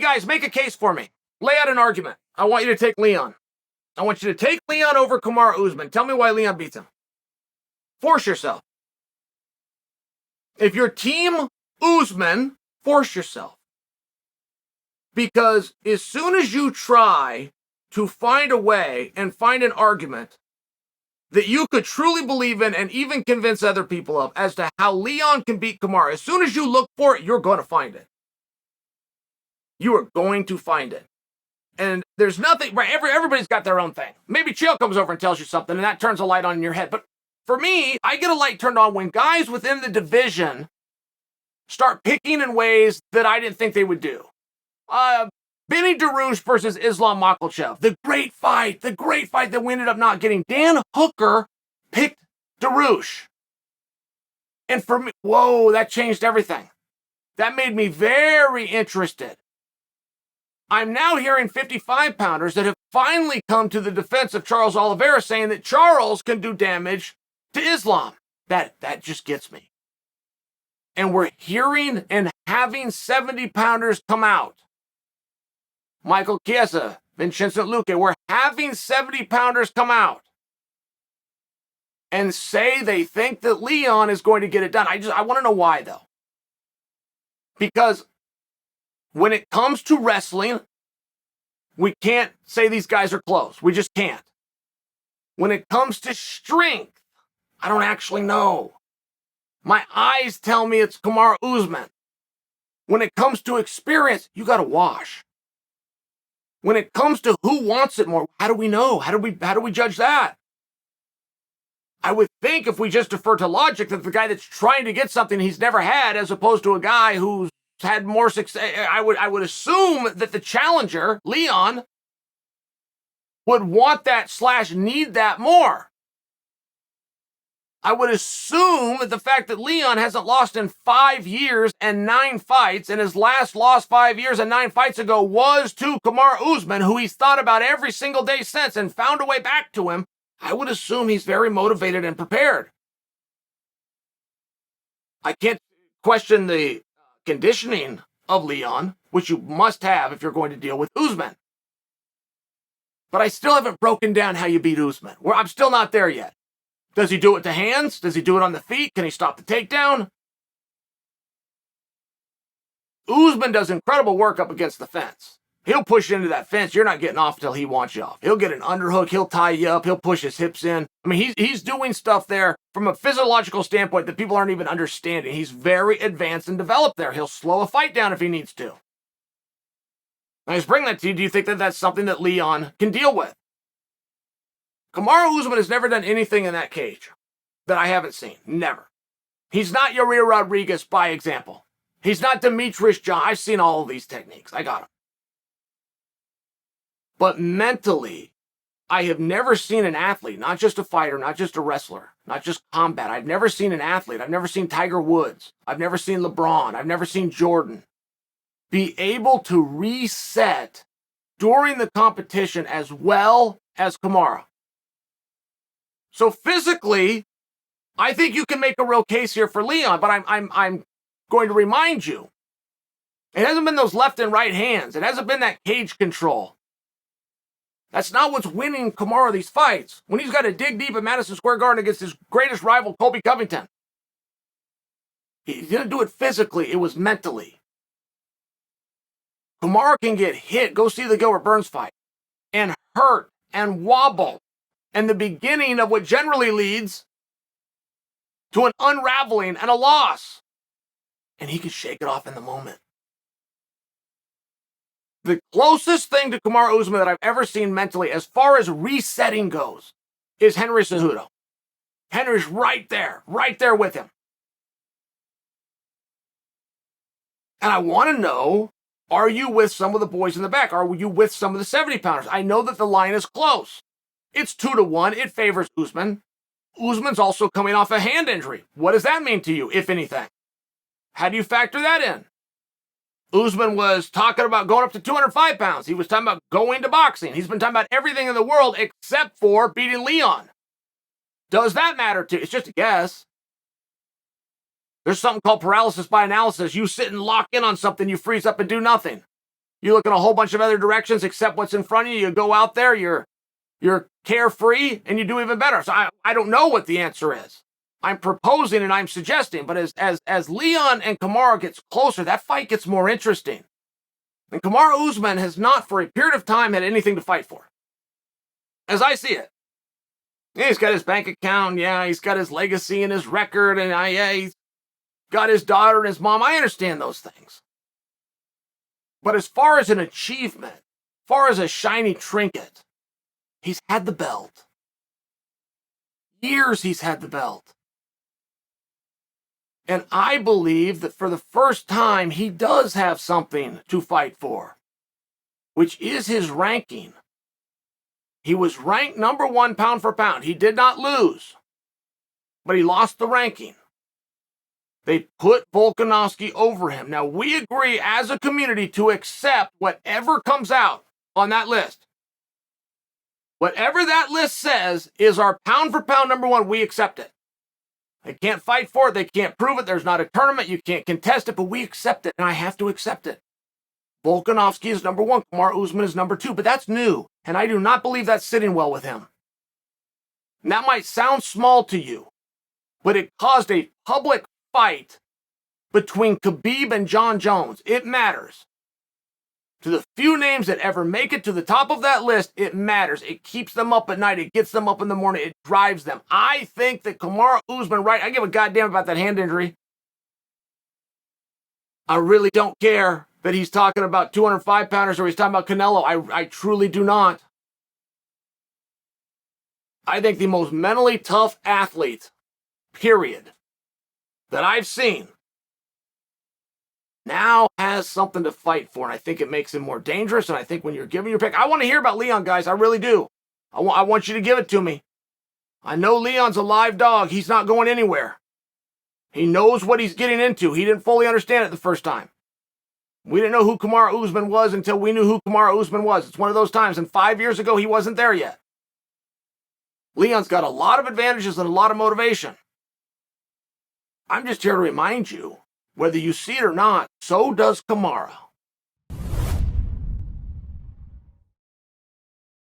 guys, make a case for me. Lay out an argument. I want you to take Leon. I want you to take Leon over Kamaru Usman. Tell me why Leon beats him. Force yourself. If you're team Usman, force yourself. Because as soon as you try to find a way and find an argument that you could truly believe in and even convince other people of as to how Leon can beat Kamaru, as soon as you look for it, you're going to find it. You are going to find it. And there's nothing, right? Everybody's got their own thing. Maybe Chael comes over and tells you something, and that turns a light on in your head. But for me, I get a light turned on when guys within the division start picking in ways that I didn't think they would do. Benny Dariush versus Islam Makhachev. The great fight that we ended up not getting. Dan Hooker picked Dariush. And for me, whoa, that changed everything. That made me very interested. I'm now hearing 55-pounders that have finally come to the defense of Charles Oliveira saying that Charles can do damage to Islam. That just gets me. And we're hearing and having 70-pounders come out. Michael Chiesa, Vincenzo Luque, we're having 70-pounders come out and say they think that Leon is going to get it done. I want to know why, though. Because when it comes to wrestling, we can't say these guys are close. We just can't. When it comes to strength, I don't actually know. My eyes tell me it's Kamaru Usman. When it comes to experience, you got to wash. When it comes to who wants it more, how do we know? How do we judge that? I would think if we just defer to logic that the guy that's trying to get something he's never had, as opposed to a guy who's had more success, I would assume that the challenger, Leon, would want that / need that more. I would assume that the fact that Leon hasn't lost in 5 years and 9 fights, and his last loss 5 years and 9 fights ago was to Kamaru Usman, who he's thought about every single day since and found a way back to him, I would assume he's very motivated and prepared. I can't question the conditioning of Leon, which you must have if you're going to deal with Usman. But I still haven't broken down how you beat Usman. I'm still not there yet. Does he do it with the hands? Does he do it on the feet? Can he stop the takedown? Usman does incredible work up against the fence. He'll push you into that fence. You're not getting off until he wants you off. He'll get an underhook. He'll tie you up. He'll push his hips in. I mean, he's doing stuff there from a physiological standpoint that people aren't even understanding. He's very advanced and developed there. He'll slow a fight down if he needs to. I just bring that to you. Do you think that that's something that Leon can deal with? Kamaru Usman has never done anything in that cage that I haven't seen. Never. He's not Yair Rodriguez, by example. He's not Demetrius Johnson. I've seen all of these techniques. I got them. But mentally, I have never seen an athlete, not just a fighter, not just a wrestler, not just combat. I've never seen an athlete. I've never seen Tiger Woods. I've never seen LeBron. I've never seen Jordan be able to reset during the competition as well as Kamaru. So physically, I think you can make a real case here for Leon, but I'm going to remind you, it hasn't been those left and right hands. It hasn't been that cage control. That's not what's winning Kamaru these fights. When he's got to dig deep at Madison Square Garden against his greatest rival, Colby Covington. He didn't do it physically, it was mentally. Kamaru can get hit, go see the Gilbert Burns fight, and hurt and wobble. And the beginning of what generally leads to an unraveling and a loss. And he could shake it off in the moment. The closest thing to Kamaru Usman that I've ever seen mentally, as far as resetting goes, is Henry Cejudo. Henry's right there with him. And I want to know, are you with some of the boys in the back? Are you with some of the 70-pounders? I know that the line is close. It's 2-1. It favors Usman. Usman's also coming off a hand injury. What does that mean to you, if anything? How do you factor that in? Usman was talking about going up to 205 pounds. He was talking about going to boxing. He's been talking about everything in the world except for beating Leon. Does that matter to you? It's just a guess. There's something called paralysis by analysis. You sit and lock in on something, you freeze up and do nothing. You look in a whole bunch of other directions except what's in front of you. You go out there, you're carefree, and you do even better. So I don't know what the answer is. I'm proposing and I'm suggesting, but as Leon and Kamaru gets closer, that fight gets more interesting. And Kamaru Usman has not, for a period of time, had anything to fight for. As I see it. Yeah, he's got his bank account. Yeah, he's got his legacy and his record. And yeah, he's got his daughter and his mom. I understand those things. But as far as an achievement, as far as a shiny trinket, he's had the belt. Years he's had the belt. And I believe that for the first time, he does have something to fight for, which is his ranking. He was ranked number 1 pound for pound. He did not lose, but he lost the ranking. They put Volkanovski over him. Now, we agree as a community to accept whatever comes out on that list. Whatever that list says is our pound for pound number 1, we accept it. They can't fight for it. They can't prove it. There's not a tournament. You can't contest it, but we accept it, and I have to accept it. Volkanovski is number 1. Kamaru Usman is number 2, but that's new, and I do not believe that's sitting well with him. And that might sound small to you, but it caused a public fight between Khabib and Jon Jones. It matters. To the few names that ever make it to the top of that list, it matters. It keeps them up at night. It gets them up in the morning. It drives them. I think that Kamaru Usman, right? I give a goddamn about that hand injury. I really don't care that he's talking about 205 pounders or he's talking about Canelo. I truly do not. I think the most mentally tough athlete, period, that I've seen now has something to fight for, and I think it makes him more dangerous, and I think when you're giving your pick, I want to hear about Leon, guys, I really do. I want you to give it to me. I know Leon's a live dog. He's not going anywhere. He knows what he's getting into. He didn't fully understand it the first time. We didn't know who Kamaru Usman was until we knew who Kamaru Usman was. It's one of those times, and 5 years ago, he wasn't there yet. Leon's got a lot of advantages and a lot of motivation. I'm just here to remind you, whether you see it or not, so does Kamaru.